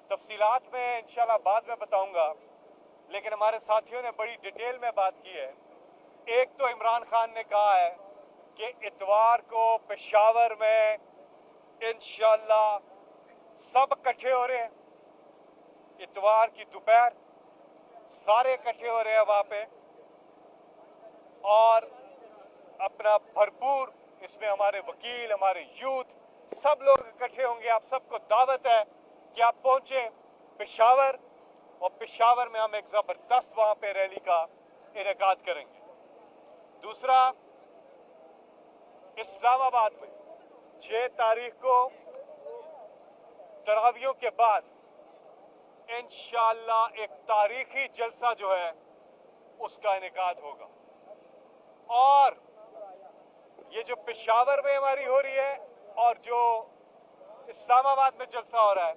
तफसीलात में इंशाल्लाह बाद में बताऊंगा, लेकिन हमारे साथियों ने बड़ी डिटेल में बात की है। एक तो इमरान खान ने कहा है कि इतवार को पेशावर में इंशाल्लाह सब इकट्ठे हो रहे हैं, इतवार की दोपहर सारे इकट्ठे हो रहे हैं वहाँ पे, और अपना भरपूर इसमें हमारे वकील, हमारे यूथ, सब लोग इकट्ठे होंगे। आप सबको दावत है कि आप पहुंचे पेशावर, और पेशावर में हम एक ज़बरदस्त वहाँ पे रैली का इनेकाद करेंगे। दूसरा, इस्लामाबाद में 6 तारीख को तरावियों के बाद इंशाअल्लाह एक तारीखी जलसा जो है उसका इनेकाद होगा। और ये जो पेशावर में हमारी हो रही है और जो इस्लामाबाद में जलसा हो रहा है,